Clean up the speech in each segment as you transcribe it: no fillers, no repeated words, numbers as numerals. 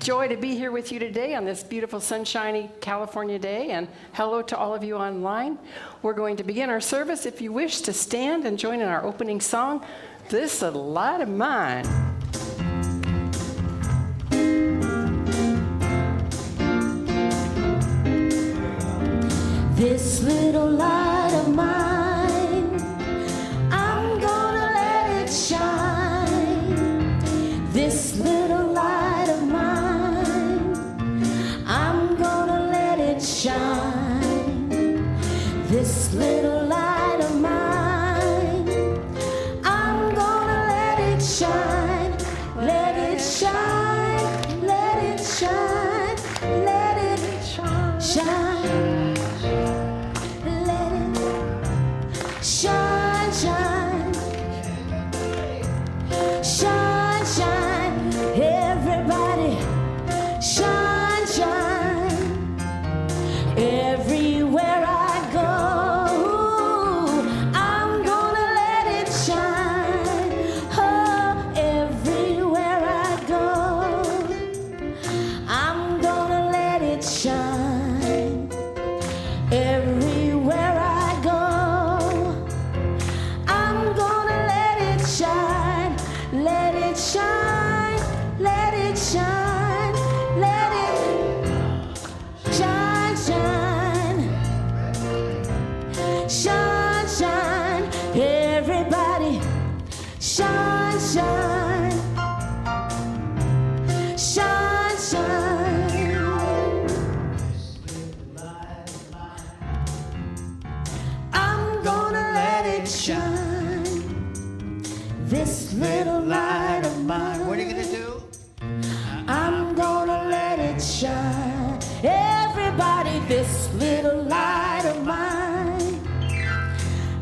Joy to be here with you today on this beautiful sunshiny California day, and hello to all of you online. We're going to begin our service. If you wish to stand and join in our opening song, This Little Light of Mine. This little light of mine, I'm gonna let it shine. This little light of mine, I'm gonna let it shine. This little light of mine, I'm gonna let it shine. Let it shine, let it shine, let it shine. Shine, shine, shine, shine, everybody, shine, shine, everywhere I go, I'm gonna let it shine, oh, everywhere I go, I'm gonna let it shine, everywhere I go. Let it shine, let it shine, let it shine, shine, shine, shine, everybody, shine, shine, shine, shine. I'm gonna let it shine. This little light of mine. What are you going to do? I'm gonna let it shine. Everybody, this little light of mine.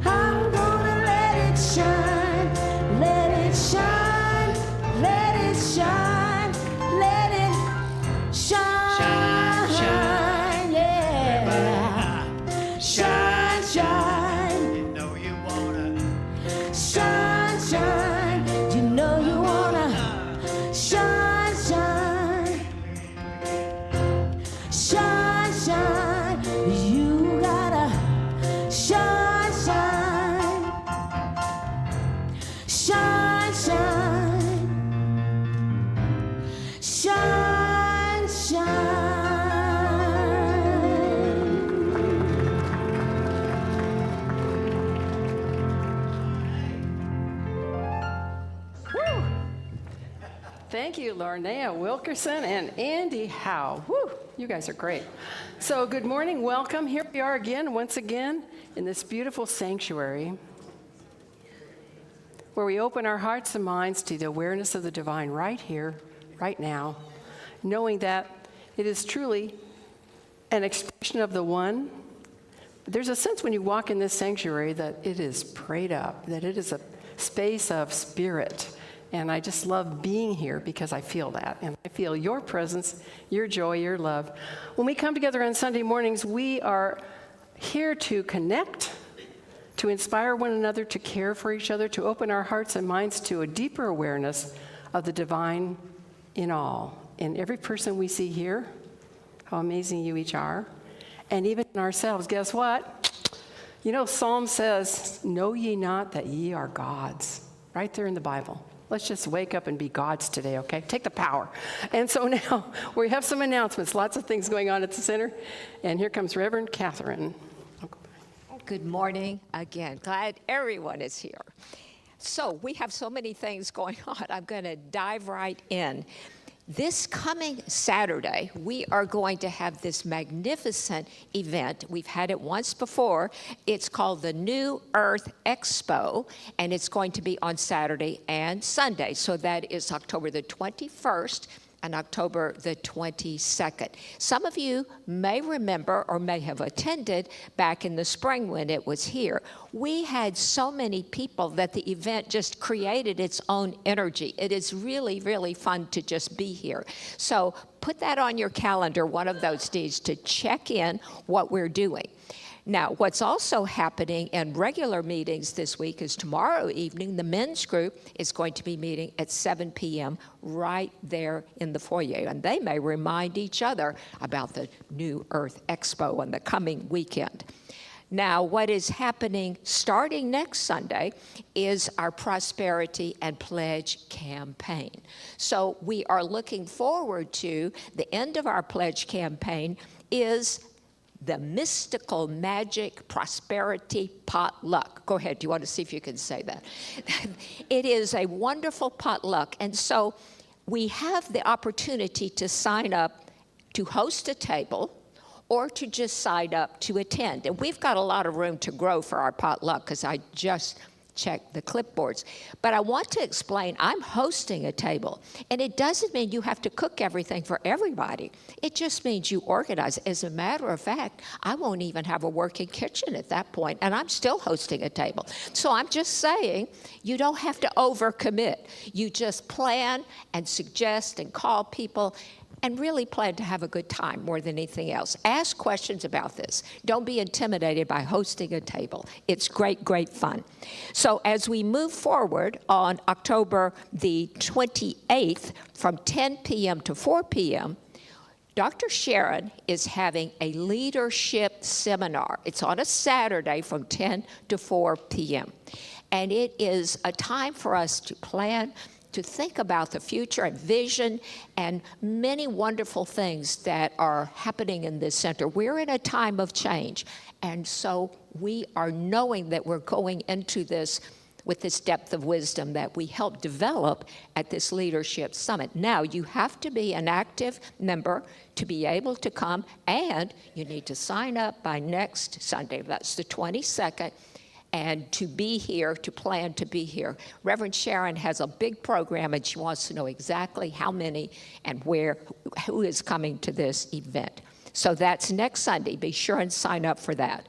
I'm gonna let it shine. Let it shine. Let it shine. Let it shine. Shine, shine. Yeah. Shine, shine. You know you want to. Shine, shine, you know you wanna shine, shine, shine, shine, you gotta shine, shine, shine, shine, shine, shine. Thank you, Lornea Wilkerson and Andy Howe. Woo, you guys are great. So good morning, welcome. Here we are again, once again, in this beautiful sanctuary where we open our hearts and minds to the awareness of the divine right here, right now, knowing that it is truly an expression of the one. There's a sense when you walk in this sanctuary that it is prayed up, that it is a space of spirit. And I just love being here because I feel that. And I feel your presence, your joy, your love. When we come together on Sunday mornings, we are here to connect, to inspire one another, to care for each other, to open our hearts and minds to a deeper awareness of the divine in all. In every person we see here, how amazing you each are. And even in ourselves. Guess what? You know, Psalm says, "Know ye not that ye are gods?" Right there in the Bible. Let's just wake up and be gods today, okay? Take the power. And so now we have some announcements, lots of things going on at the center. And here comes Reverend Catherine. Good morning again. Glad everyone is here. So we have so many things going on. I'm going to dive right in. This coming Saturday, we are going to have this magnificent event. We've had it once before. It's called the New Earth Expo, and it's going to be on Saturday and Sunday. So that is October the 21st and October the 22nd. Some of you may remember or may have attended back in the spring when it was here. We had so many people that the event just created its own energy. It is really, really fun to just be here. So put that on your calendar one of those days to check in what we're doing. Now, what's also happening in regular meetings this week is tomorrow evening, the men's group is going to be meeting at 7 p.m. right there in the foyer. And they may remind each other about the New Earth Expo and the coming weekend. Now, what is happening starting next Sunday is our Prosperity and Pledge campaign. So we are looking forward to the end of our pledge campaign is the mystical magic prosperity potluck. Go ahead, do you want to see if you can say that? It is a wonderful potluck. And so we have the opportunity to sign up to host a table or to just sign up to attend. And we've got a lot of room to grow for our potluck because I just checked the clipboards. But I want to explain, I'm hosting a table, and it doesn't mean you have to cook everything for everybody. It just means you organize. As a matter of fact, I won't even have a working kitchen at that point, and I'm still hosting a table. So I'm just saying, you don't have to overcommit. You just plan and suggest and call people, and really plan to have a good time more than anything else. Ask questions about this. Don't be intimidated by hosting a table. It's great, great fun. So as we move forward on October the 28th from 10 p.m. to 4 p.m., Dr. Sharon is having a leadership seminar. It's on a Saturday from 10 to 4 p.m. And it is a time for us to plan, to think about the future and vision and many wonderful things that are happening in this center. We're in a time of change, and so we are knowing that we're going into this with this depth of wisdom that we help develop at this leadership summit. Now, you have to be an active member to be able to come, and you need to sign up by next Sunday. That's the 22nd. And to be here, to plan to be here. Reverend Sharon has a big program, and she wants to know exactly how many and where, who is coming to this event. So that's next Sunday. Be sure and sign up for that.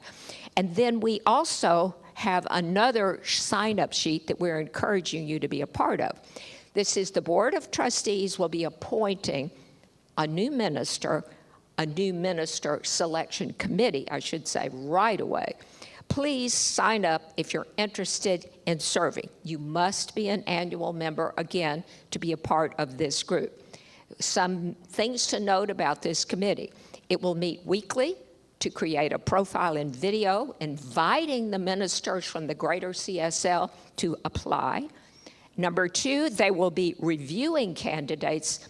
And then we also have another sign-up sheet that we're encouraging you to be a part of. This is the Board of Trustees will be appointing a new minister selection committee, I should say, right away. Please sign up if you're interested in serving. You must be an annual member, again, to be a part of this group. Some things to note about this committee. It will meet weekly to create a profile and video, inviting the ministers from the greater CSL to apply. Number two, they will be reviewing candidates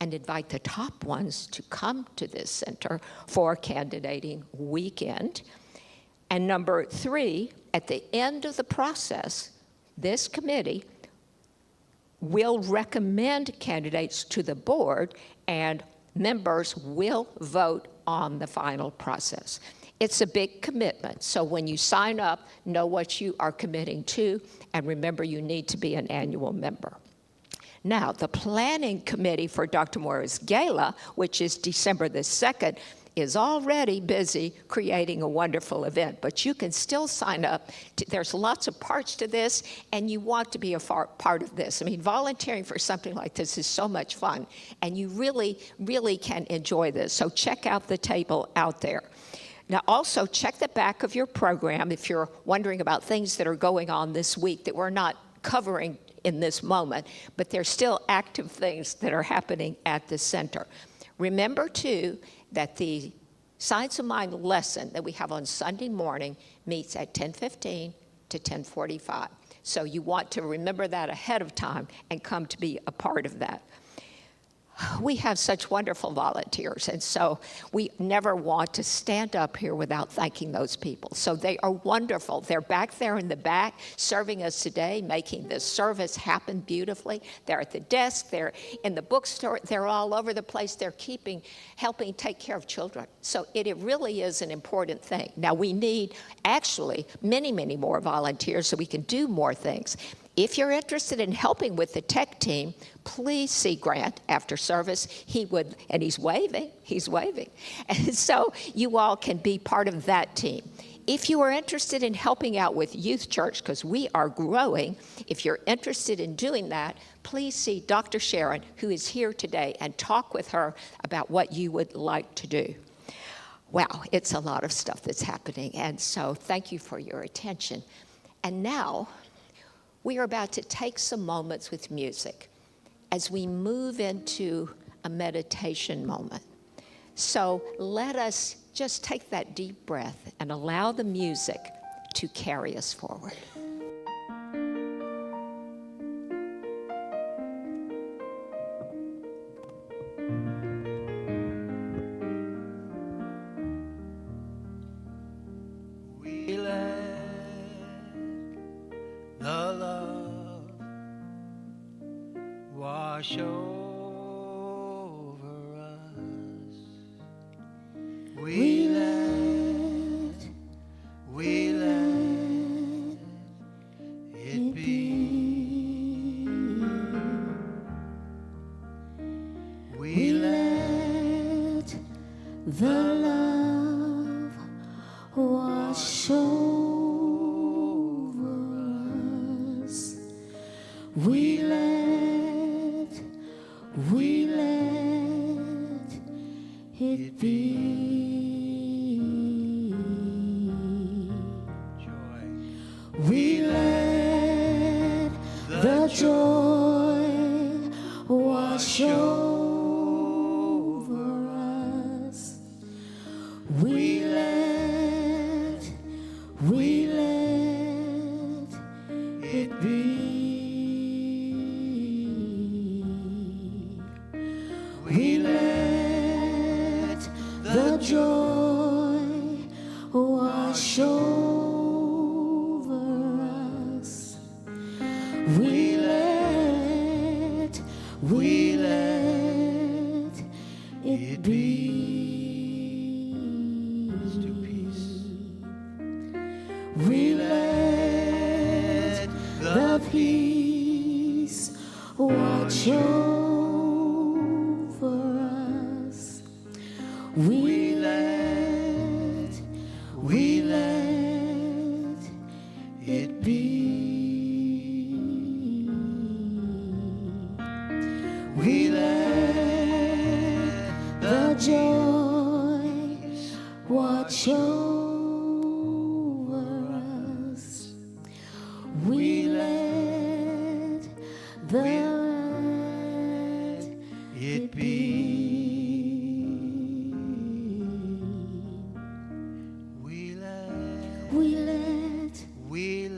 and invite the top ones to come to this center for candidating weekend. And number three, at the end of the process, this committee will recommend candidates to the board, and members will vote on the final process. It's a big commitment, so when you sign up, know what you are committing to, and remember you need to be an annual member. Now, the planning committee for Dr. Moira's Gala, which is December the 2nd, is already busy creating a wonderful event, but you can still sign up. There's lots of parts to this, and you want to be a part of this. I mean, volunteering for something like this is so much fun, and you really, really can enjoy this. So check out the table out there. Now, also check the back of your program if you're wondering about things that are going on this week that we're not covering in this moment, but there's still active things that are happening at the center. Remember, too, that the Science of Mind lesson that we have on Sunday morning meets at 10:15 to 10:45. So you want to remember that ahead of time and come to be a part of that. We have such wonderful volunteers, and so we never want to stand up here without thanking those people. So they are wonderful. They're back there in the back serving us today, making this service happen beautifully. They're at the desk, they're in the bookstore, they're all over the place. They're helping take care of children. So it really is an important thing. Now we need actually many, many more volunteers so we can do more things. If you're interested in helping with the tech team, please see Grant after service. He's waving. And so you all can be part of that team. If you are interested in helping out with youth church, because we are growing, if you're interested in doing that, please see Dr. Sharon, who is here today, and talk with her about what you would like to do. Wow, it's a lot of stuff that's happening. And so thank you for your attention. And now we are about to take some moments with music as we move into a meditation moment. So let us just take that deep breath and allow the music to carry us forward. We let the love wash over us. We let it be. We let the love wash over us. We let it be. joy. We let the joy wash over us. We let it be. We let the joy wash over us. We let it be. Let's do peace. We let the peace watch over us. We let it be. We let the joy watch over us. We let it be. We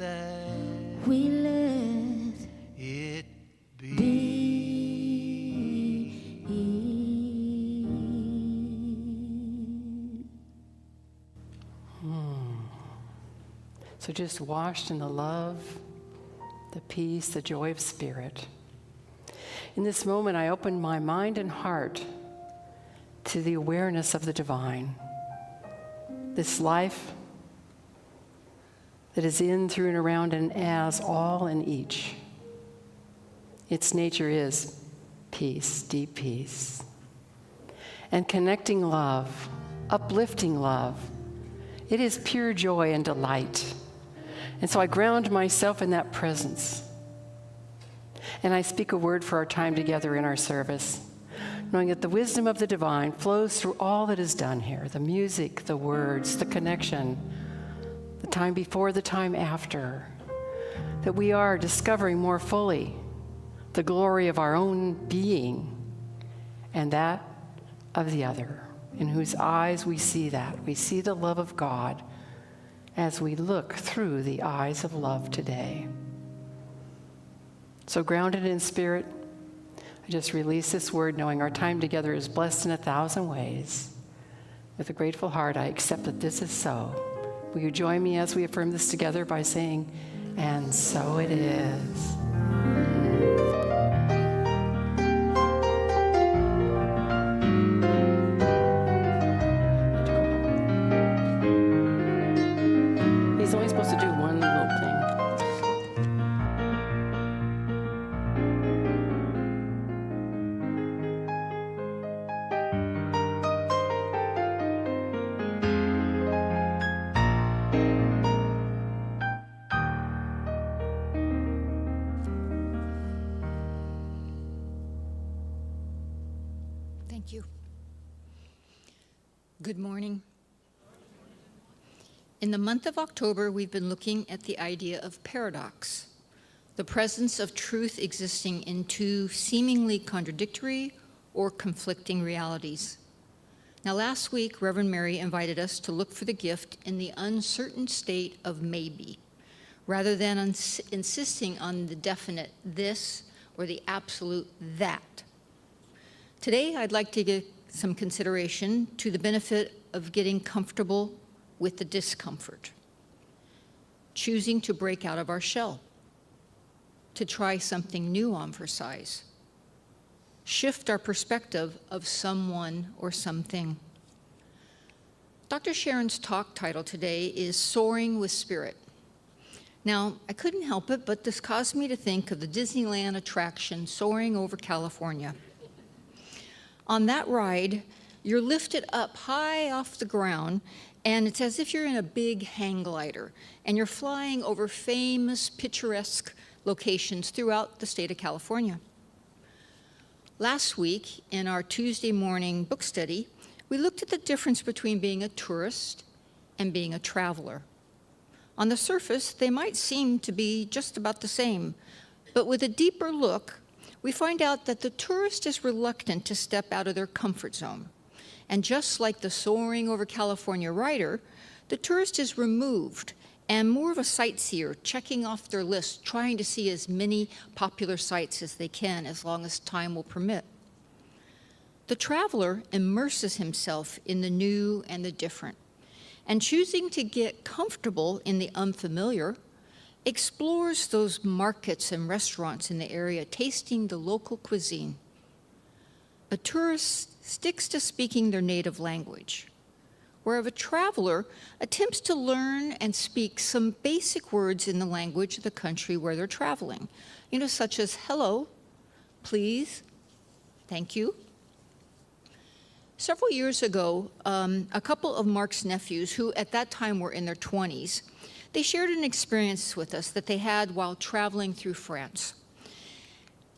let it be. So just washed in the love, the peace, the joy of spirit. In this moment, I open my mind and heart to the awareness of the divine. This life that is in, through, and around, and as all and each. Its nature is peace, deep peace. And connecting love, uplifting love. It is pure joy and delight. And so I ground myself in that presence. And I speak a word for our time together in our service, knowing that the wisdom of the divine flows through all that is done here, the music, the words, the connection, the time before, the time after, that we are discovering more fully the glory of our own being and that of the other, in whose eyes we see that. We see the love of God as we look through the eyes of love today. So grounded in spirit, I just release this word knowing our time together is blessed in 1,000 ways. With a grateful heart, I accept that this is so. Will you join me as we affirm this together by saying, and so it is. He's only supposed to do one little thing. Thank you. Good morning. In the month of October, we've been looking at the idea of paradox, the presence of truth existing in two seemingly contradictory or conflicting realities. Now, last week, Reverend Mary invited us to look for the gift in the uncertain state of maybe, rather than insisting on the definite this or the absolute that. Today, I'd like to give some consideration to the benefit of getting comfortable with the discomfort, choosing to break out of our shell, to try something new on for size, shift our perspective of someone or something. Dr. Sharon's talk title today is Soaring with Spirit. Now, I couldn't help it, but this caused me to think of the Disneyland attraction Soaring over California. On that ride, you're lifted up high off the ground, and it's as if you're in a big hang glider, and you're flying over famous, picturesque locations throughout the state of California. Last week, in our Tuesday morning book study, we looked at the difference between being a tourist and being a traveler. On the surface, they might seem to be just about the same, but with a deeper look, we find out that the tourist is reluctant to step out of their comfort zone. And just like the Soaring over California rider, the tourist is removed and more of a sightseer, checking off their list, trying to see as many popular sites as they can, as long as time will permit. The traveler immerses himself in the new and the different, and choosing to get comfortable in the unfamiliar, explores those markets and restaurants in the area, tasting the local cuisine. A tourist sticks to speaking their native language, where a traveler attempts to learn and speak some basic words in the language of the country where they're traveling, such as hello, please, thank you. Several years ago, a couple of Mark's nephews, who at that time were in their 20s, they shared an experience with us that they had while traveling through France.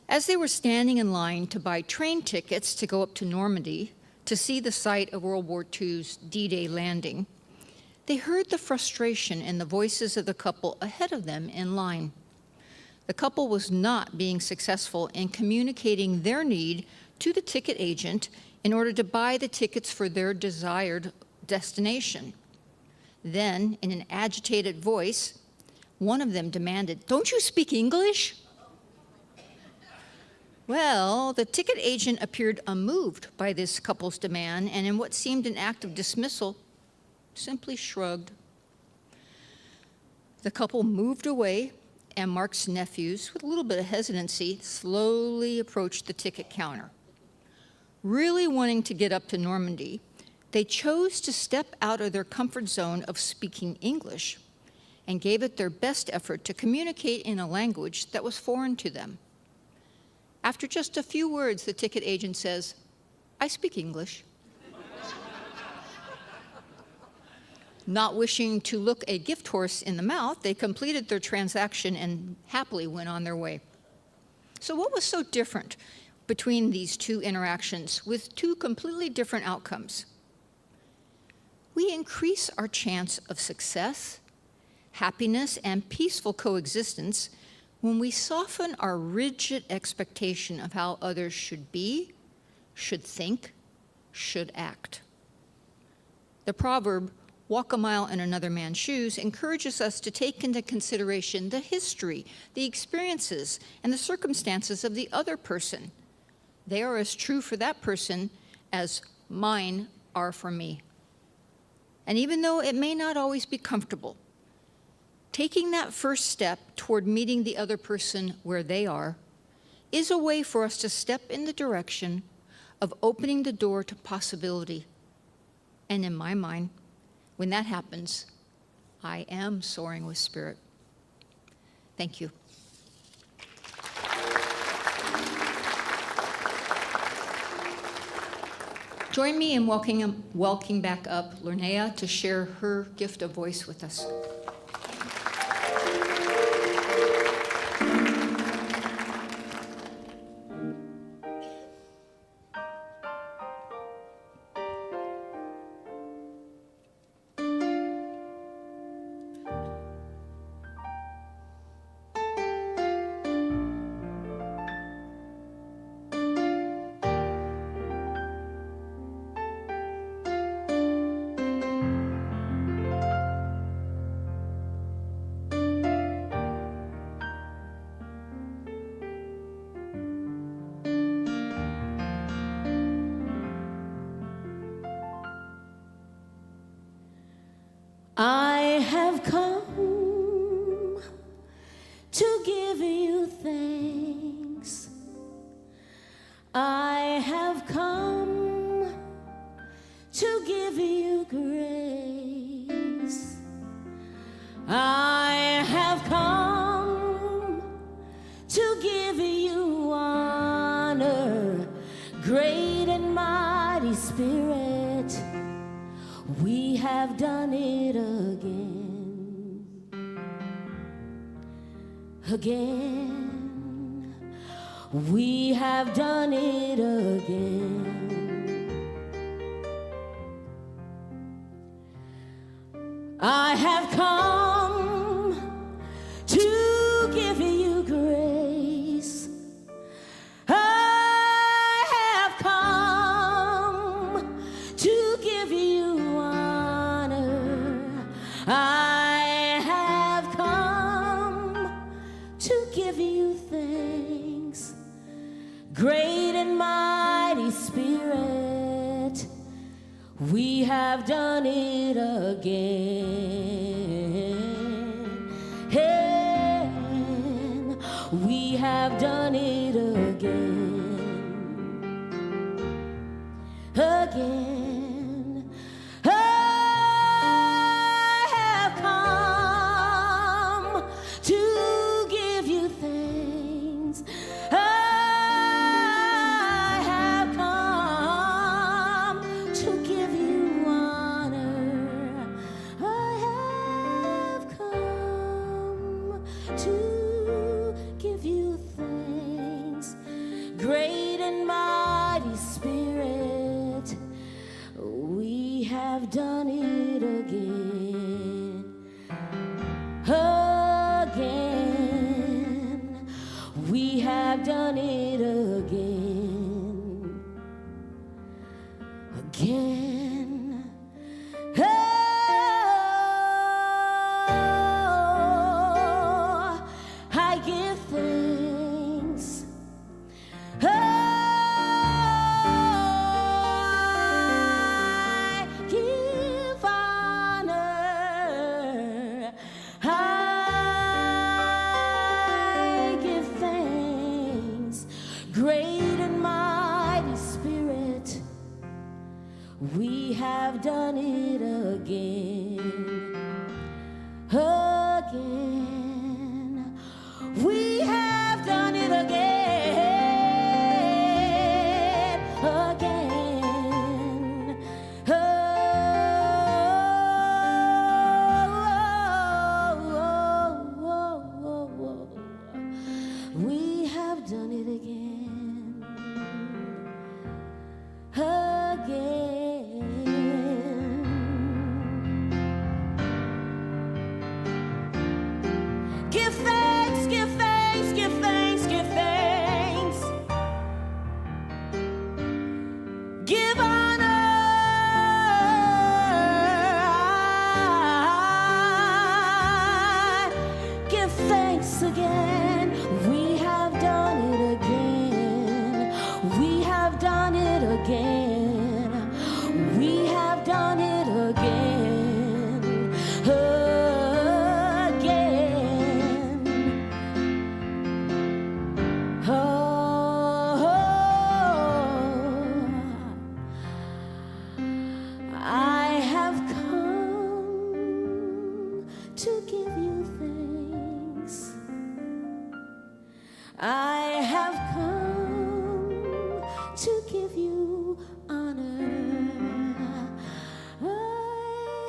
As they were standing in line to buy train tickets to go up to Normandy to see the site of World War II's D-Day landing, they heard the frustration in the voices of the couple ahead of them in line. The couple was not being successful in communicating their need to the ticket agent in order to buy the tickets for their desired destination. Then, in an agitated voice, one of them demanded, "Don't you speak English?" Well, the ticket agent appeared unmoved by this couple's demand, and in what seemed an act of dismissal, simply shrugged. The couple moved away, and Mark's nephews, with a little bit of hesitancy, slowly approached the ticket counter. Really wanting to get up to Normandy, they chose to step out of their comfort zone of speaking English and gave it their best effort to communicate in a language that was foreign to them. After just a few words, the ticket agent says, "I speak English." Not wishing to look a gift horse in the mouth, they completed their transaction and happily went on their way. So what was so different between these two interactions with two completely different outcomes? We increase our chance of success, happiness, and peaceful coexistence when we soften our rigid expectation of how others should be, should think, should act. The proverb, "Walk a mile in another man's shoes," encourages us to take into consideration the history, the experiences, and the circumstances of the other person. They are as true for that person as mine are for me. And even though it may not always be comfortable, taking that first step toward meeting the other person where they are is a way for us to step in the direction of opening the door to possibility. And in my mind, when that happens, I am soaring with spirit. Thank you. Join me in welcoming back up Lornea to share her gift of voice with us. have come to give you thanks. I have come to give you grace. I have come to give you honor, great and mighty Spirit. We have done it again, again. We have done it again. I have come to give you grace. I have come to give you honor. I have come to give you thanks. Great and mighty Spirit, we have done it again. And we have done it again. Again. I have come to give you thanks. I have come to give you honor. I have come to give you thanks. Great and mighty Spirit, we have done it again. Again. We have done it again. Again. Oh, I give thanks. Oh, I give honor. I give thanks. Great and mighty Spirit, we have done it again. Again. We have done it again. Again. Oh, we have done it again. Again. Give thanks, give thanks, give thanks, give thanks. Give honor. Give thanks again. We have done it again. We have done it again. We have done it again. Again. Oh, I have come to give you thanks. I have come to give you honor. I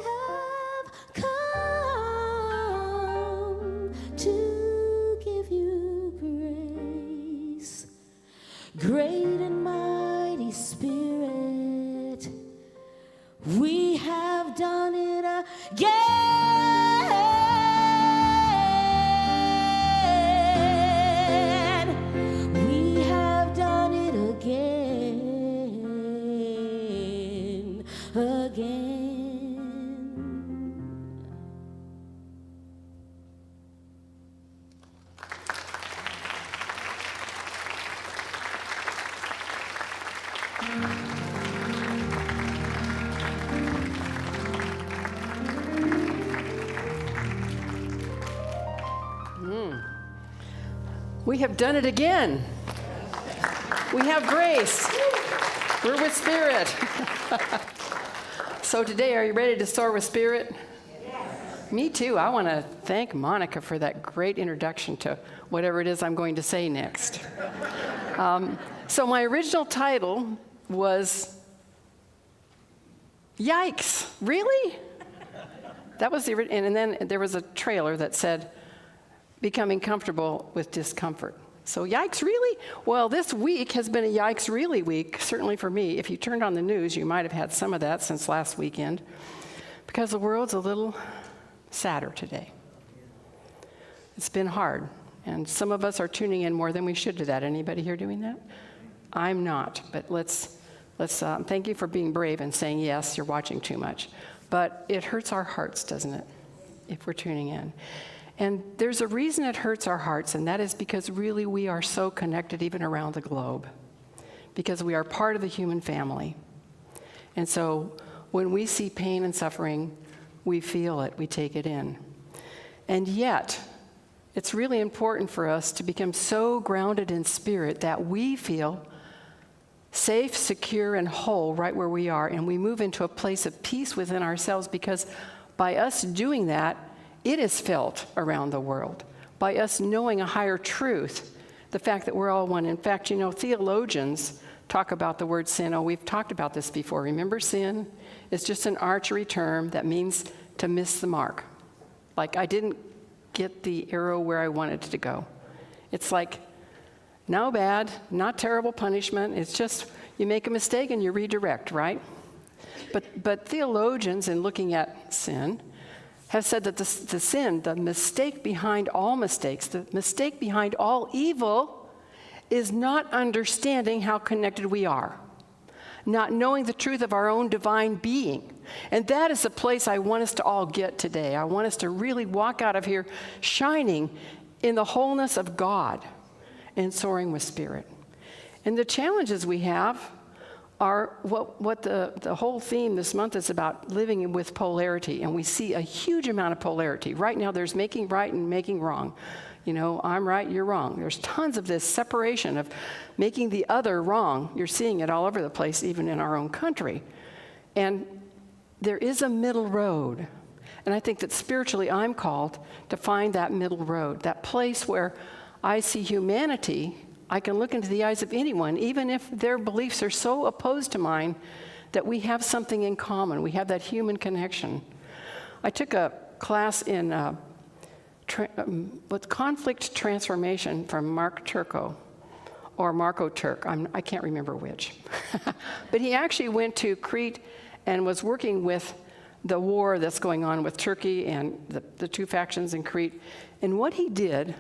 have come to give you grace. Great and mighty Spirit, we have done it again. We have done it again. Again. We have done it again. We have grace. We're with Spirit. So today, are you ready to soar with Spirit? Yes. Me too. I want to thank Monica for that great introduction to whatever it is I'm going to say next. So my original title was, Yikes, really? That was the original, and then there was a trailer that said, Becoming Comfortable with Discomfort. So yikes, really? Well, this week has been a yikes, really week, certainly for me. If you turned on the news, you might have had some of that since last weekend, because the world's a little sadder today. It's been hard, and some of us are tuning in more than we should to that. Anybody here doing that? I'm not, but let's thank you for being brave and saying, yes, you're watching too much. But it hurts our hearts, doesn't it, if we're tuning in? And there's a reason it hurts our hearts, and that is because really we are so connected even around the globe, because we are part of the human family. And so when we see pain and suffering, we feel it, we take it in. And yet, it's really important for us to become so grounded in spirit that we feel safe, secure, and whole right where we are, and we move into a place of peace within ourselves, because by us doing that, it is felt around the world. By us knowing a higher truth, the fact that we're all one. In fact, you know, theologians talk about the word sin. Oh, we've talked about this before. Remember, sin is just an archery term that means to miss the mark. Like, I didn't get the arrow where I wanted it to go. It's like, no bad, not terrible punishment. It's just you make a mistake and you redirect, right? But theologians, in looking at sin, have said that the sin, the mistake behind all mistakes, the mistake behind all evil, is not understanding how connected we are, not knowing the truth of our own divine being. And that is the place I want us to all get today. I want us to really walk out of here shining in the wholeness of God and soaring with Spirit. And the challenges we have are what the whole theme this month is about, living with polarity. And we see a huge amount of polarity. Right now, there's making right and making wrong. You know, I'm right, you're wrong. There's tons of this separation of making the other wrong. You're seeing it all over the place, even in our own country. And there is a middle road. And I think that spiritually, I'm called to find that middle road, that place where I see humanity. I can look into the eyes of anyone, even if their beliefs are so opposed to mine, that we have something in common. We have that human connection. I took a class in with conflict transformation from Marco Turk. I can't remember which. But he actually went to Crete and was working with the war that's going on with Turkey and the two factions in Crete. And what he did,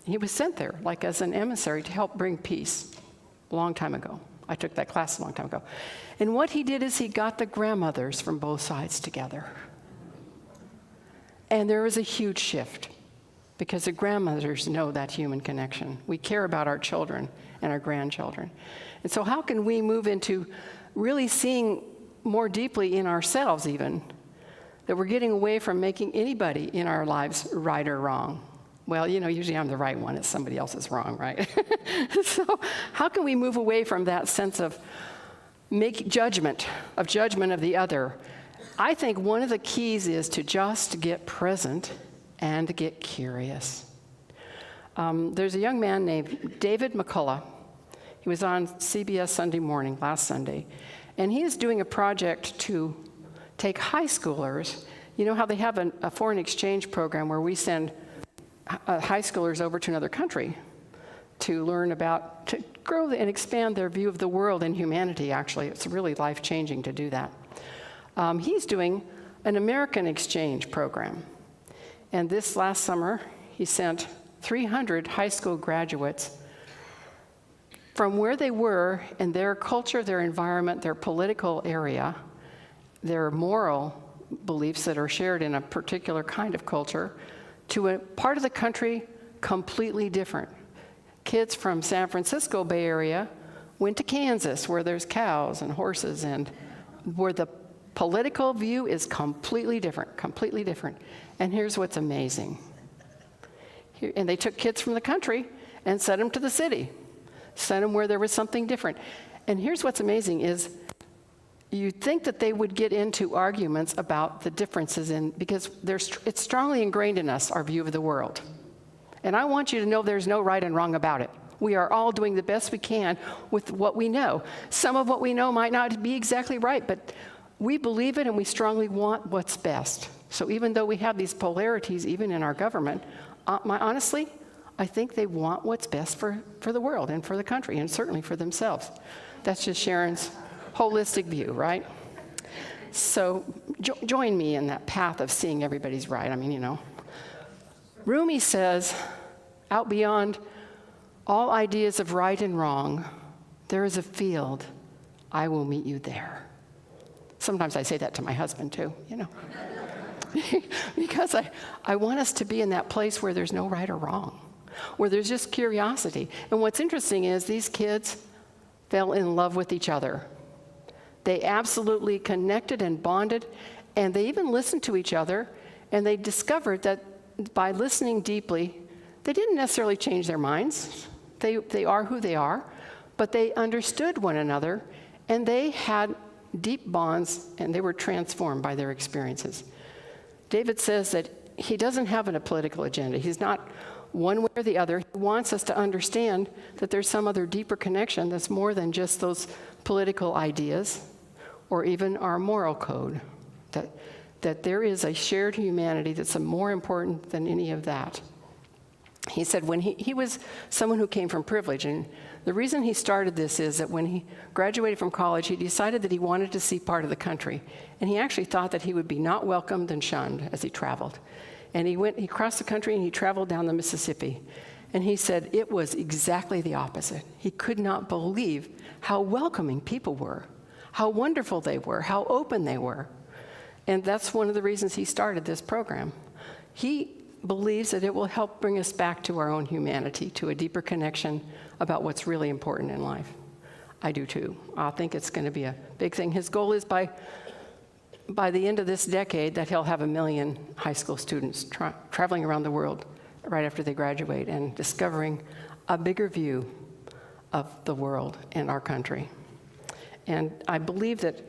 he was sent there, like as an emissary, to help bring peace a long time ago. I took that class a long time ago. And what he did is he got the grandmothers from both sides together. And there was a huge shift, because the grandmothers know that human connection. We care about our children and our grandchildren. And so how can we move into really seeing more deeply in ourselves even, that we're getting away from making anybody in our lives right or wrong? Well, you know, usually I'm the right one, it's somebody else's wrong, right? So how can we move away from that sense of judgment of the other? I think one of the keys is to just get present and get curious. There's a young man named David McCullough. He was on CBS Sunday Morning last Sunday, and he is doing a project to take high schoolers. You know how they have a foreign exchange program where we send high schoolers over to another country to learn about, to grow and expand their view of the world and humanity, actually. It's really life-changing to do that. He's doing an American exchange program. And this last summer, he sent 300 high school graduates from where they were in their culture, their environment, their political area, their moral beliefs that are shared in a particular kind of culture, to a part of the country completely different. Kids from San Francisco Bay Area went to Kansas, where there's cows and horses, and where the political view is completely different. And here's what's amazing. And they took kids from the country and sent them to the city, sent them where there was something different. And here's what's amazing is you'd think that they would get into arguments about the differences because it's strongly ingrained in us, our view of the world. And I want you to know there's no right and wrong about it. We are all doing the best we can with what we know. Some of what we know might not be exactly right, but we believe it and we strongly want what's best. So even though we have these polarities, even in our government, honestly, I think they want what's best for the world and for the country and certainly for themselves. That's just Sharon's holistic view, right? So join me in that path of seeing everybody's right. I mean, you know. Rumi says, out beyond all ideas of right and wrong, there is a field. I will meet you there. Sometimes I say that to my husband too, you know. Because I want us to be in that place where there's no right or wrong, where there's just curiosity. And what's interesting is these kids fell in love with each other. They absolutely connected and bonded, and they even listened to each other, and they discovered that by listening deeply, they didn't necessarily change their minds. They are who they are, but they understood one another, and they had deep bonds, and they were transformed by their experiences. David says that he doesn't have a political agenda. He's not one way or the other. He wants us to understand that there's some other deeper connection that's more than just those political ideas or even our moral code, that there is a shared humanity that's more important than any of that. He said when he was someone who came from privilege, and the reason he started this is that when he graduated from college, he decided that he wanted to see part of the country, and he actually thought that he would be not welcomed and shunned as he traveled. And he crossed the country and he traveled down the Mississippi, and he said it was exactly the opposite. He could not believe how welcoming people were, how wonderful they were, how open they were. And that's one of the reasons he started this program. He believes that it will help bring us back to our own humanity, to a deeper connection about what's really important in life. I do too. I think it's going to be a big thing. His goal is by the end of this decade that he'll have 1 million high school students traveling around the world right after they graduate and discovering a bigger view of the world and our country. And I believe that,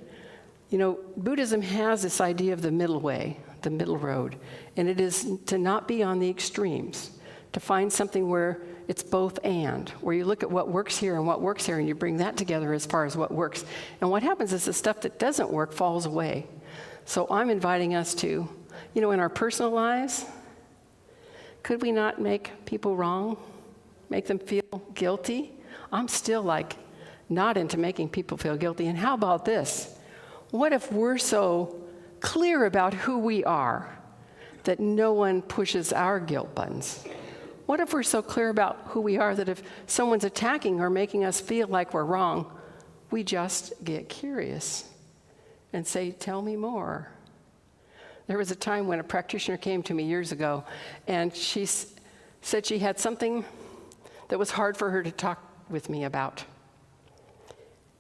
you know, Buddhism has this idea of the middle way, the middle road, and it is to not be on the extremes, to find something where it's both and, where you look at what works here and what works here, and you bring that together as far as what works. And what happens is the stuff that doesn't work falls away. So I'm inviting us to, you know, in our personal lives, could we not make people wrong, make them feel guilty? I'm still not into making people feel guilty. And how about this? What if we're so clear about who we are that no one pushes our guilt buttons? What if we're so clear about who we are that if someone's attacking or making us feel like we're wrong, we just get curious and say, tell me more? There was a time when a practitioner came to me years ago, and she said she had something that was hard for her to talk with me about.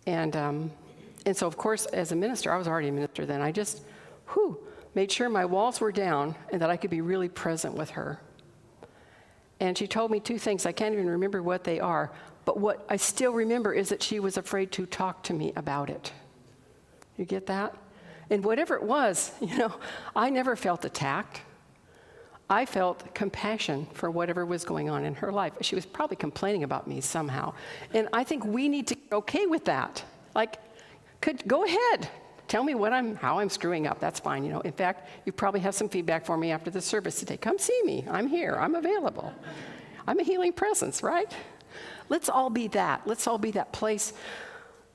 And so, of course, as a minister, I was already a minister then, I just, made sure my walls were down and that I could be really present with her. And she told me 2 things. I can't even remember what they are, but what I still remember is that she was afraid to talk to me about it. You get that? And whatever it was, you know, I never felt attacked. I felt compassion for whatever was going on in her life. She was probably complaining about me somehow. And I think we need to get okay with that. Go ahead. Tell me how I'm screwing up. That's fine. You know, in fact, you probably have some feedback for me after the service today. Come see me. I'm here. I'm available. I'm a healing presence, right? Let's all be that. Let's all be that place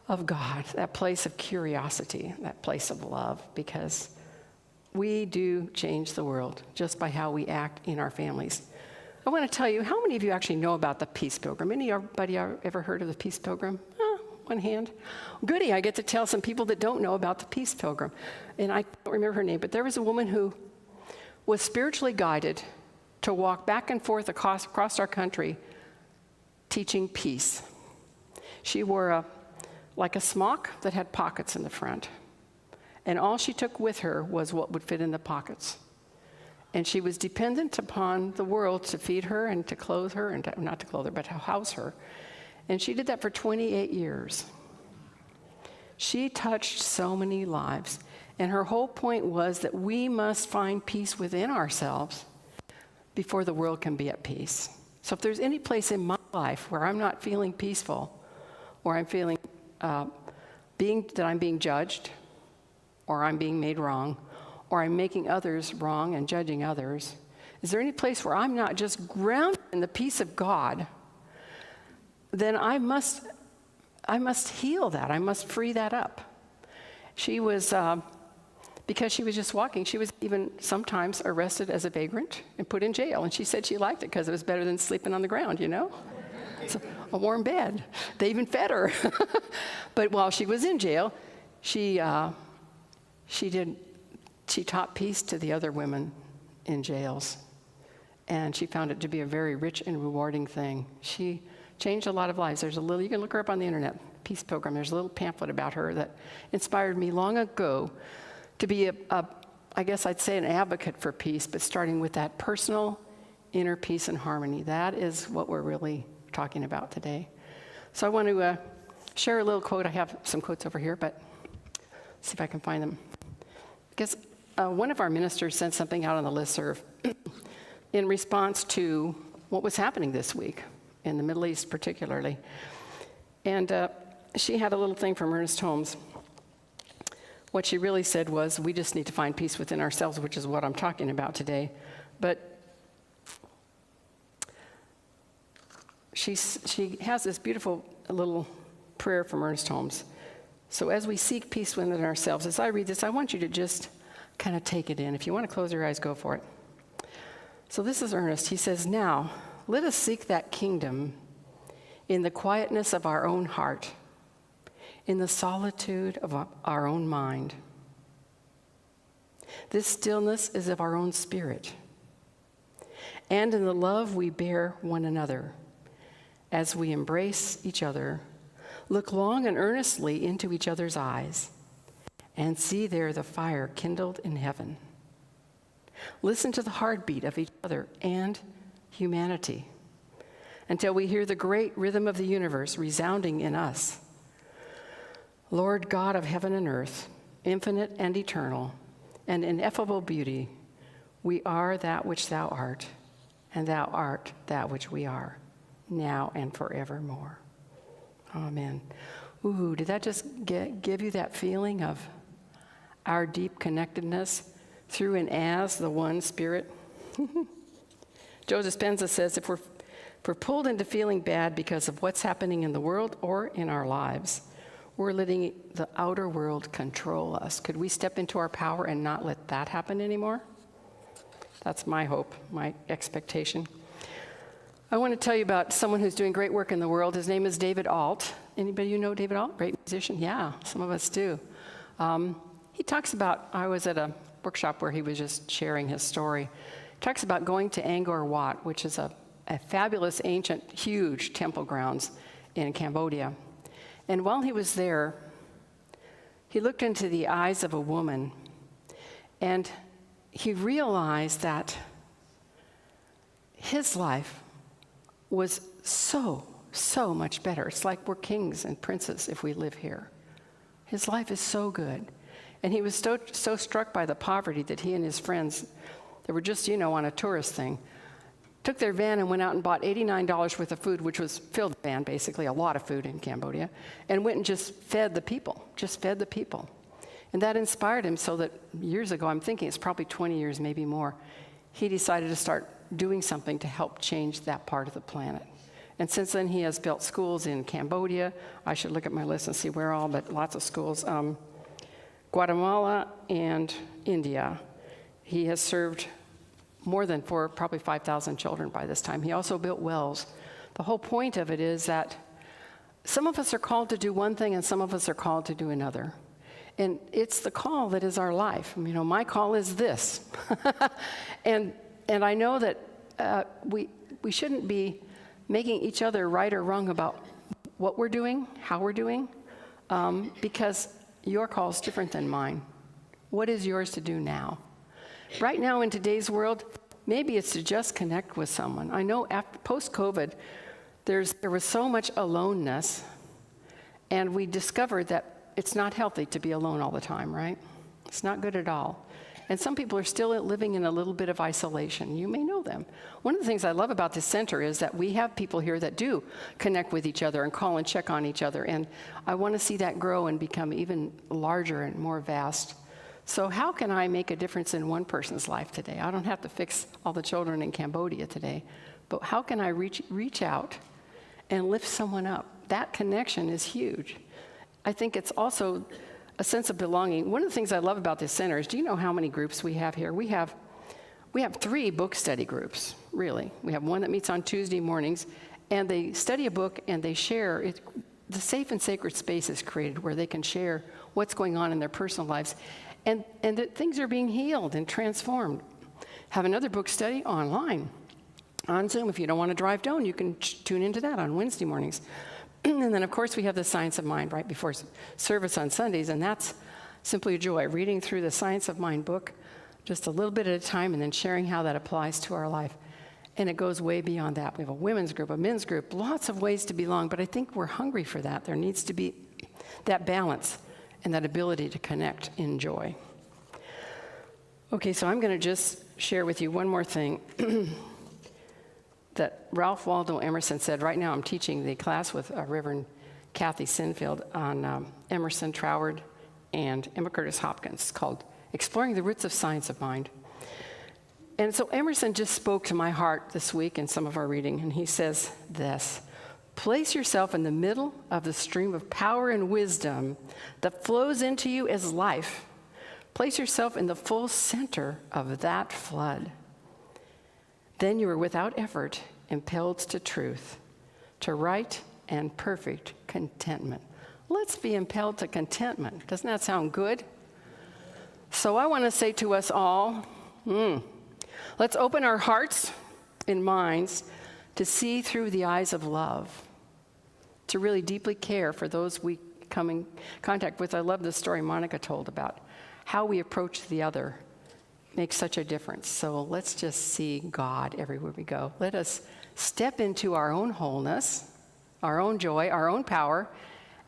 of God, that place of curiosity, that place of love, because we do change the world just by how we act in our families. I want to tell you, how many of you actually know about the Peace Pilgrim? Anybody ever heard of the Peace Pilgrim? One hand. Goody, I get to tell some people that don't know about the Peace Pilgrim. And I don't remember her name, but there was a woman who was spiritually guided to walk back and forth across our country teaching peace. She wore a smock that had pockets in the front. And all she took with her was what would fit in the pockets. And she was dependent upon the world to feed her and to clothe her, and not to clothe her, but to house her. And she did that for 28 years. She touched so many lives. And her whole point was that we must find peace within ourselves before the world can be at peace. So if there's any place in my life where I'm not feeling peaceful, or I'm feeling that I'm being judged, or I'm being made wrong, or I'm making others wrong and judging others, is there any place where I'm not just grounded in the peace of God? Then I must heal that. I must free that up. She was, because she was just walking, she was even sometimes arrested as a vagrant and put in jail. And she said she liked it because it was better than sleeping on the ground, you know? It's a warm bed. They even fed her. But while she was in jail, she taught peace to the other women in jails. And she found it to be a very rich and rewarding thing. She changed a lot of lives. There's a little, you can look her up on the internet, Peace Pilgrim. There's a little pamphlet about her that inspired me long ago to be I guess I'd say an advocate for peace, but starting with that personal inner peace and harmony. That is what we're really talking about today. So I want to share a little quote. I have some quotes over here, but see if I can find them. Because one of our ministers sent something out on the listserv in response to what was happening this week in the Middle East particularly. And she had a little thing from Ernest Holmes. What she really said was, we just need to find peace within ourselves, which is what I'm talking about today. But she has this beautiful little prayer from Ernest Holmes. So as we seek peace within ourselves, as I read this, I want you to just kind of take it in. If you want to close your eyes, go for it. So this is Ernest. He says, now, let us seek that kingdom in the quietness of our own heart, in the solitude of our own mind. This stillness is of our own spirit, and in the love we bear one another, as we embrace each other, look long and earnestly into each other's eyes, and see there the fire kindled in heaven. Listen to the heartbeat of each other and humanity, until we hear the great rhythm of the universe resounding in us. Lord God of heaven and earth, infinite and eternal, and ineffable beauty, we are that which thou art, and thou art that which we are, now and forevermore. Amen. Ooh, did that just give you that feeling of our deep connectedness through and as the one Spirit? Joe Dispenza says, if we're pulled into feeling bad because of what's happening in the world or in our lives, we're letting the outer world control us. Could we step into our power and not let that happen anymore? That's my hope, my expectation. I want to tell you about someone who's doing great work in the world. His name is David Alt. Anybody you know David Alt? Great musician? Yeah, some of us do. He talks about, I was at a workshop where he was just sharing his story. He talks about going to Angkor Wat, which is a fabulous, ancient, huge temple grounds in Cambodia. And while he was there, he looked into the eyes of a woman, and he realized that his life was so much better. It's like we're kings and princes if we live here. His life is so good. And he was so struck by the poverty that he and his friends, they were just, on a tourist thing, took their van and went out and bought $89 worth of food, which was filled the van, basically, a lot of food in Cambodia, and went and just fed the people. And that inspired him so that years ago, I'm thinking it's probably 20 years, maybe more, he decided to start doing something to help change that part of the planet. And since then, he has built schools in Cambodia. I should look at my list and see where all, but lots of schools. Guatemala and India. He has served more than probably 5,000 children by this time. He also built wells. The whole point of it is that some of us are called to do one thing and some of us are called to do another. And it's the call that is our life. My call is this. and I know that we shouldn't be making each other right or wrong about what we're doing, how we're doing, because your call is different than mine. What is yours to do now? Right now in today's world, maybe it's to just connect with someone. I know after post-COVID, there was so much aloneness, and we discovered that it's not healthy to be alone all the time, right? It's not good at all. And some people are still living in a little bit of isolation. You may know them. One of the things I love about this center is that we have people here that do connect with each other and call and check on each other. And I want to see that grow and become even larger and more vast. So how can I make a difference in one person's life today? I don't have to fix all the children in Cambodia today, but how can I reach out and lift someone up? That connection is huge. I think it's also a sense of belonging. One of the things I love about this center is, do you know how many groups we have here? We have 3 book study groups, really. We have one that meets on Tuesday mornings, and they study a book and they share it. The safe and sacred space is created where they can share what's going on in their personal lives, and that things are being healed and transformed. Have another book study online on Zoom. If you don't want to drive down, you can tune into that on Wednesday mornings. And then, of course, we have the Science of Mind right before service on Sundays, and that's simply a joy, reading through the Science of Mind book just a little bit at a time and then sharing how that applies to our life. And it goes way beyond that. We have a women's group, a men's group, lots of ways to belong, but I think we're hungry for that. There needs to be that balance and that ability to connect in joy. Okay, so I'm going to just share with you one more thing that Ralph Waldo Emerson said. Right now I'm teaching the class with Reverend Kathy Sinfield on Emerson, Troward, and Emma Curtis Hopkins. It's called Exploring the Roots of Science of Mind. And so Emerson just spoke to my heart this week in some of our reading, and he says this: place yourself in the middle of the stream of power and wisdom that flows into you as life. Place yourself in the full center of that flood. Then you are without effort impelled to truth, to right and perfect contentment. Let's be impelled to contentment. Doesn't that sound good? So I want to say to us all, let's open our hearts and minds to see through the eyes of love, to really deeply care for those we come in contact with. I love the story Monica told about how we approach the other makes such a difference. So let's just see God everywhere we go. Let us step into our own wholeness, our own joy, our own power,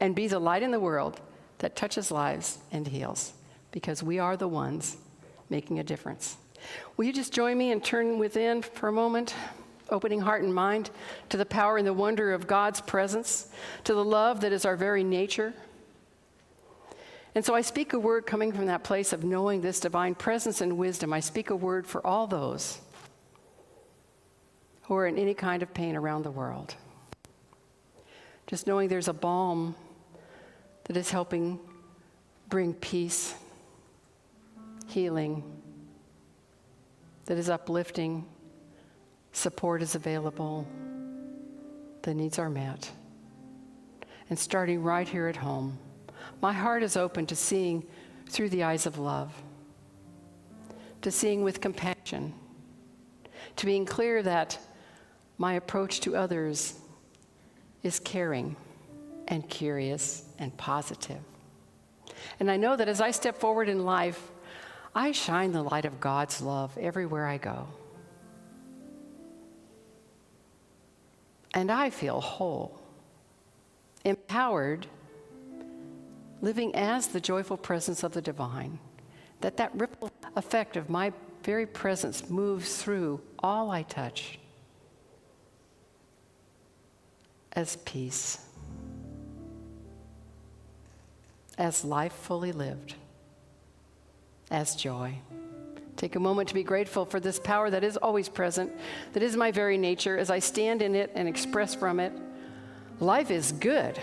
and be the light in the world that touches lives and heals, because we are the ones making a difference. Will you just join me and turn within for a moment, opening heart and mind to the power and the wonder of God's presence, to the love that is our very nature. And so I speak a word coming from that place of knowing this divine presence and wisdom. I speak a word for all those who are in any kind of pain around the world. Just knowing there's a balm that is helping bring peace, healing, that is uplifting, support is available, the needs are met. And starting right here at home, my heart is open to seeing through the eyes of love, to seeing with compassion, to being clear that my approach to others is caring and curious and positive. And I know that as I step forward in life, I shine the light of God's love everywhere I go. And I feel whole, empowered, living as the joyful presence of the divine, that ripple effect of my very presence moves through all I touch as peace, as life fully lived, as joy. Take a moment to be grateful for this power that is always present, that is my very nature. As I stand in it and express from it, life is good.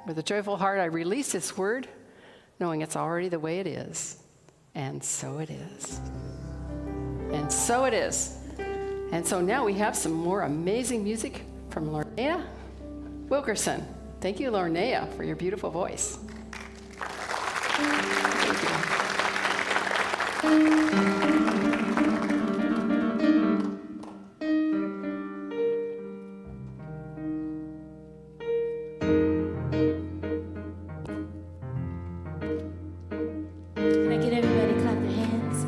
With a joyful heart, I release this word, knowing it's already the way it is. And so it is. And so it is. And so now we have some more amazing music from Lornea Wilkerson. Thank you, Lornea, for your beautiful voice. Thank you. Can I get everybody to clap their hands?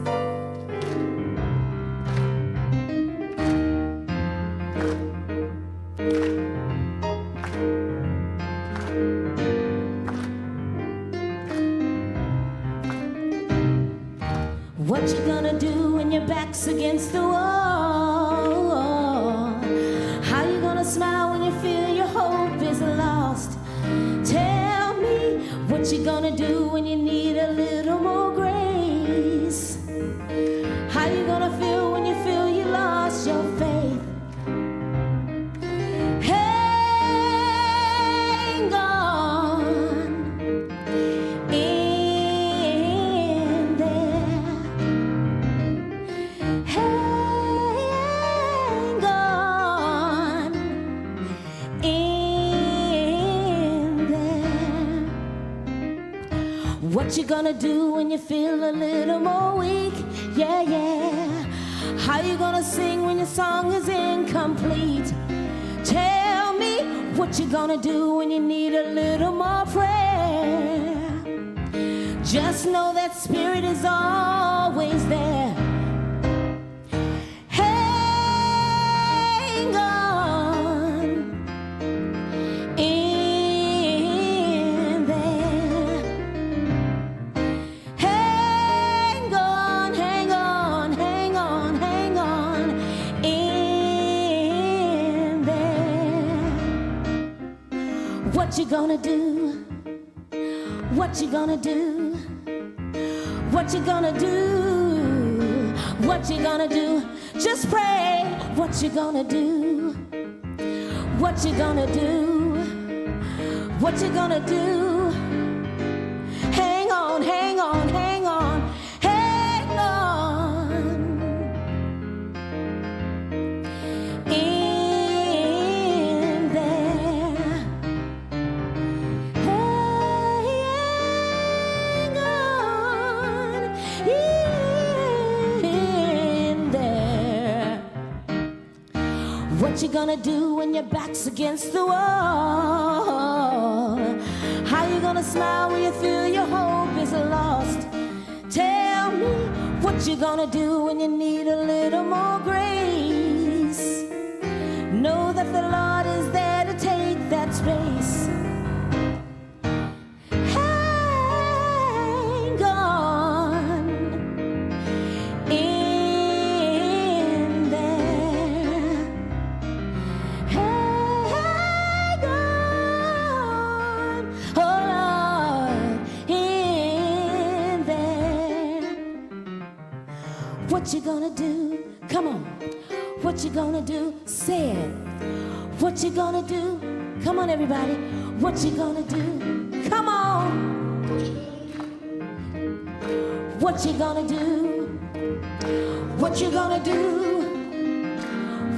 What you gonna do when your back's against the wall? How you gonna smile when you feel your hope is lost? Tell me what you gonna do when you need a little more grace? How you gonna feel when you feel you lost your faith? Hang on in there. Hang on in there. What you gonna do when you feel a little more weak? Yeah, yeah. How you gonna sing when your song is incomplete? Tell me what you gonna do when you need a little more prayer. Just know that Spirit is always there. Hang on in there. Hang on, hang on, hang on, hang on in there. What you gonna do? What you gonna do? What you gonna do? What you gonna do? Just pray. What you gonna do? What you gonna do? What you gonna do? Hang on, hang on, hang on, hang on in there. Hang on in there. What you gonna do when your back's against the wall? How you gonna smile when you feel your hope is lost? Tell me what you gonna do when you need a little more grace. Know that the Lord is there to take that space. Hang on in there. Hang on, oh Lord, in there. What you gonna do? Come on. What you gonna do? Say it. What you gonna do? Come on, everybody. What you gonna do? Come on. What you gonna do? What you gonna do?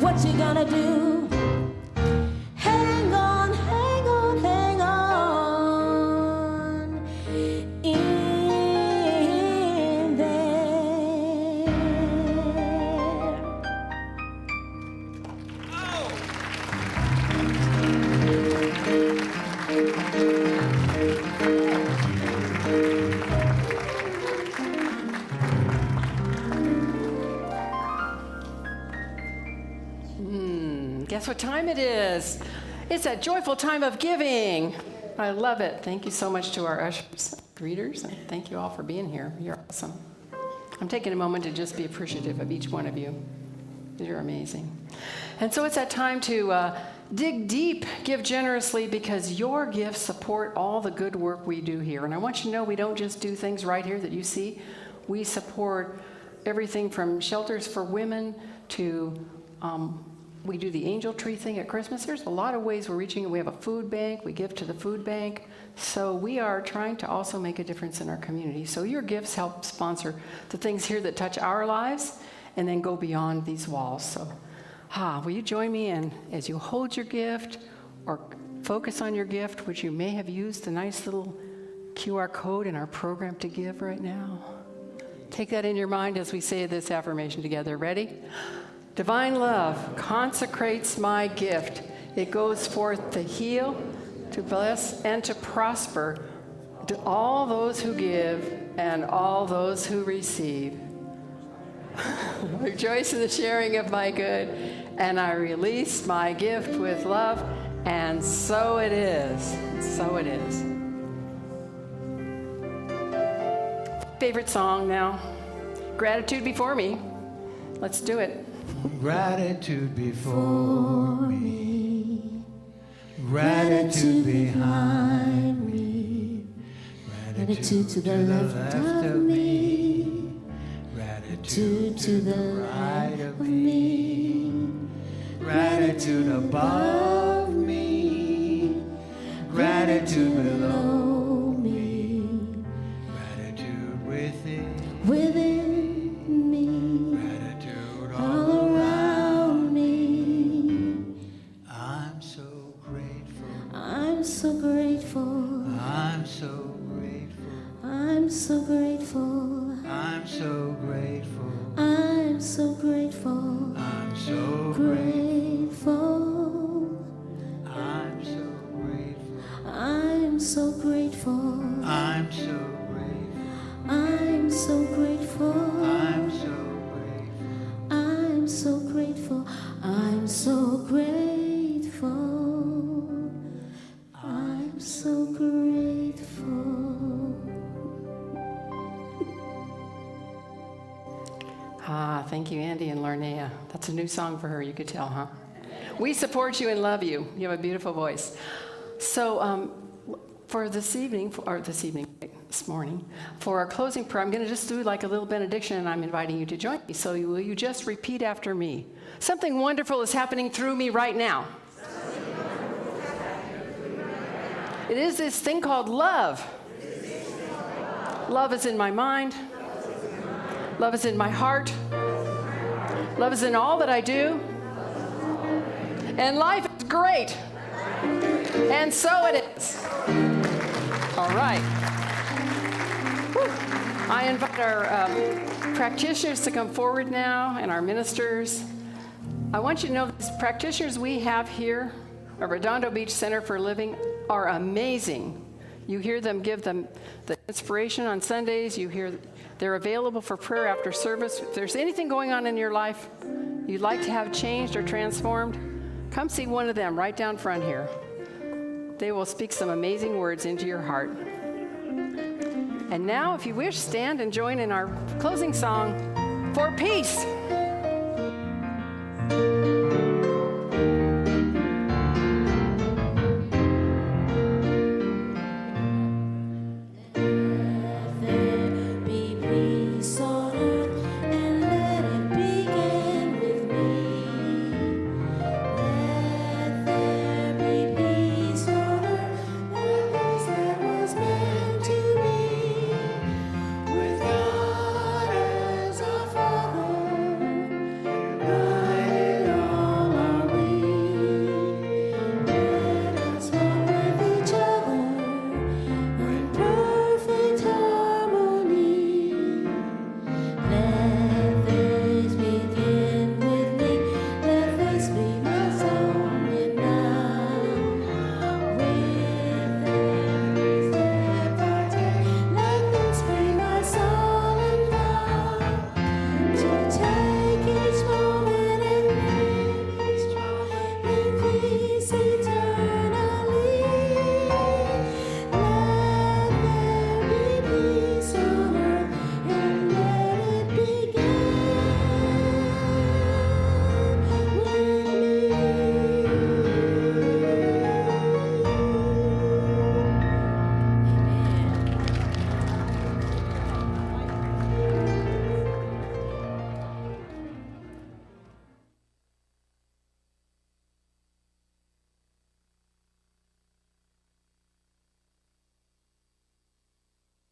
What you gonna do? Hang on, hang on, hang on in there. Guess what time it is? It's that joyful time of giving. I love it. Thank you so much to our ushers, greeters, and thank you all for being here. You're awesome. I'm taking a moment to just be appreciative of each one of you. You're amazing. And so it's that time to dig deep, give generously, because your gifts support all the good work we do here. And I want you to know we don't just do things right here that you see. We support everything from shelters for women to we do the angel tree thing at Christmas. There's a lot of ways we're reaching. We have a food bank. We give to the food bank. So we are trying to also make a difference in our community. So your gifts help sponsor the things here that touch our lives and then go beyond these walls. So will you join me in as you hold your gift or focus on your gift, which you may have used the nice little QR code in our program to give right now. Take that in your mind as we say this affirmation together. Ready? Divine love consecrates my gift. It goes forth to heal, to bless, and to prosper to all those who give and all those who receive. Rejoice in the sharing of my good, and I release my gift with love, and so it is. So it is. Favorite song now? gratitude before me. Let's do it. Gratitude before me, gratitude behind me, gratitude to the left of me, gratitude to the right of me, gratitude above me, gratitude below me, gratitude within me, gratitude all all around me. I'm so grateful. I'm so grateful. I'm so grateful. I'm so grateful. I'm so grateful. I'm so grateful. I'm so grateful. Grateful. I'm so grateful. I'm so grateful. I'm so grateful. I'm so grateful. I'm so grateful. I'm so grateful. I'm so grateful. I'm so grateful. Ah, thank you, Andy and Larnea. That's a new song for her, you could tell, huh? We support you and love you. You have a beautiful voice. So for this morning, for our closing prayer, I'm going to just do like a little benediction, and I'm inviting you to join me. So will you just repeat after me? Something wonderful is happening through me right now. It is this thing called love. Love is in my mind. Love is in my heart. Love is in all that I do. And life is great. And so it is. All right. Whew. I invite our practitioners to come forward now, and our ministers. I want you to know these practitioners we have here at Redondo Beach Center for Living are amazing. You hear them give them the inspiration on Sundays. You hear they're available for prayer after service. If there's anything going on in your life you'd like to have changed or transformed, come see one of them right down front here. They will speak some amazing words into your heart. And now, if you wish, stand and join in our closing song, For Peace.